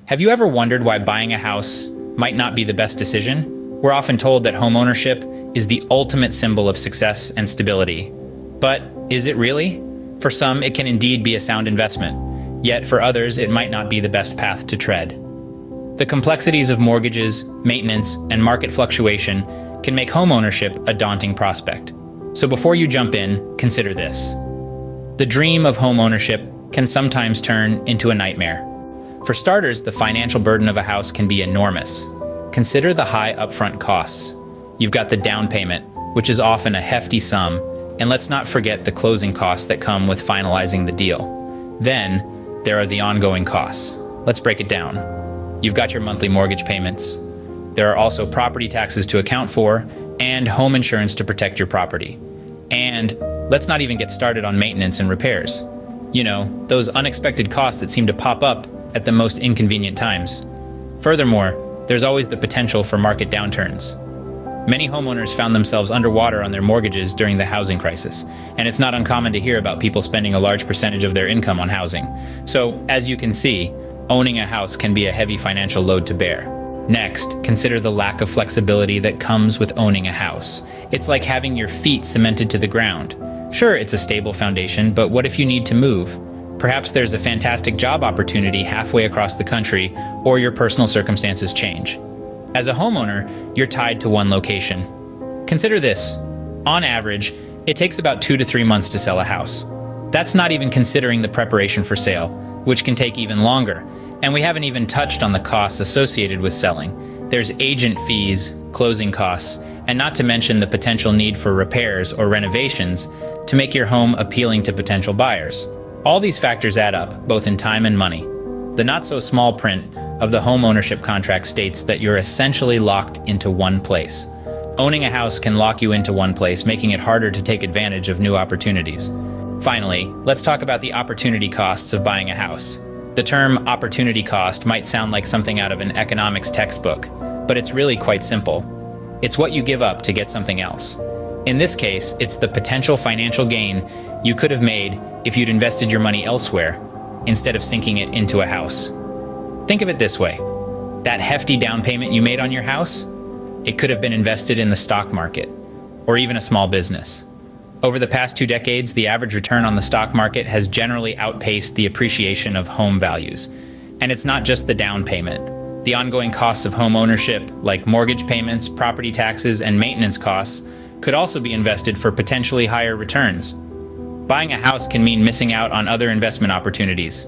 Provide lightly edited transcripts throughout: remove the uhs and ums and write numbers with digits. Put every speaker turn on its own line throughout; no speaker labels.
Have you ever wondered why buying a house might not be the best decision? We're often told that homeownership is the ultimate symbol of success and stability. But is it really? For some, it can indeed be a sound investment. Yet for others, it might not be the best path to tread. The complexities of mortgages, maintenance, and market fluctuation can make homeownership a daunting prospect. So before you jump in, consider this. The dream of homeownership can sometimes turn into a nightmare. For starters, the financial burden of a house can be enormous. Consider the high upfront costs. You've got the down payment, which is often a hefty sum, and let's not forget the closing costs that come with finalizing the deal. Then, there are the ongoing costs. Let's break it down. You've got your monthly mortgage payments. There are also property taxes to account for, and home insurance to protect your property. And let's not even get started on maintenance and repairs. You know, those unexpected costs that seem to pop up at the most inconvenient times. Furthermore, there's always the potential for market downturns. Many homeowners found themselves underwater on their mortgages during the housing crisis, and it's not uncommon to hear about people spending a large percentage of their income on housing. So, as you can see, owning a house can be a heavy financial load to bear. Next, consider the lack of flexibility that comes with owning a house. It's like having your feet cemented to the ground. Sure, it's a stable foundation, but what if you need to move? Perhaps there's a fantastic job opportunity halfway across the country, or your personal circumstances change. As a homeowner, you're tied to one location. Consider this. On average, it takes about 2 to 3 months to sell a house. That's not even considering the preparation for sale, which can take even longer. And we haven't even touched on the costs associated with selling. There's agent fees, closing costs, and not to mention the potential need for repairs or renovations to make your home appealing to potential buyers. All these factors add up, both in time and money. The not-so-small print of the home ownership contract states that you're essentially locked into one place. Owning a house can lock you into one place, making it harder to take advantage of new opportunities. Finally, let's talk about the opportunity costs of buying a house. The term opportunity cost might sound like something out of an economics textbook, but it's really quite simple. It's what you give up to get something else. In this case, it's the potential financial gain you could have made if you'd invested your money elsewhere instead of sinking it into a house. Think of it this way. That hefty down payment you made on your house, it could have been invested in the stock market or even a small business. Over the past 2 decades, the average return on the stock market has generally outpaced the appreciation of home values. And it's not just the down payment. The ongoing costs of home ownership, like mortgage payments, property taxes, and maintenance costs, could also be invested for potentially higher returns. Buying a house can mean missing out on other investment opportunities.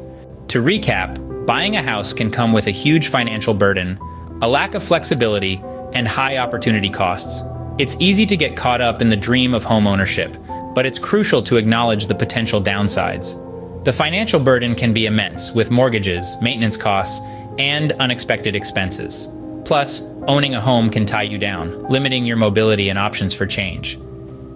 To recap, buying a house can come with a huge financial burden, a lack of flexibility, and high opportunity costs. It's easy to get caught up in the dream of home ownership, but it's crucial to acknowledge the potential downsides. The financial burden can be immense, with mortgages, maintenance costs, and unexpected expenses. Plus, owning a home can tie you down, limiting your mobility and options for change.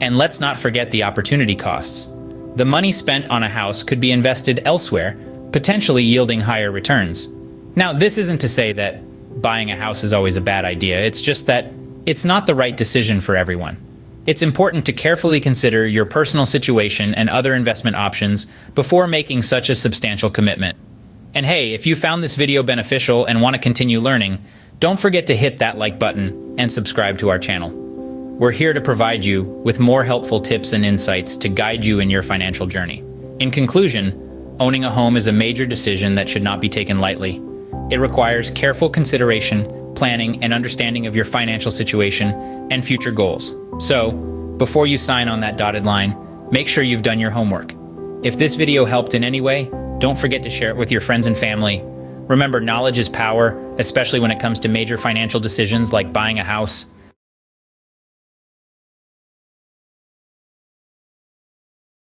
And let's not forget the opportunity costs. The money spent on a house could be invested elsewhere, potentially yielding higher returns. Now, this isn't to say that buying a house is always a bad idea. It's just that it's not the right decision for everyone. It's important to carefully consider your personal situation and other investment options before making such a substantial commitment. And hey, if you found this video beneficial and want to continue learning, don't forget to hit that like button and subscribe to our channel. We're here to provide you with more helpful tips and insights to guide you in your financial journey. In conclusion, owning a home is a major decision that should not be taken lightly. It requires careful consideration, planning, and understanding of your financial situation and future goals. So, before you sign on that dotted line, make sure you've done your homework. If this video helped in any way, don't forget to share it with your friends and family. Remember, knowledge is power, especially when it comes to major financial decisions like buying a house.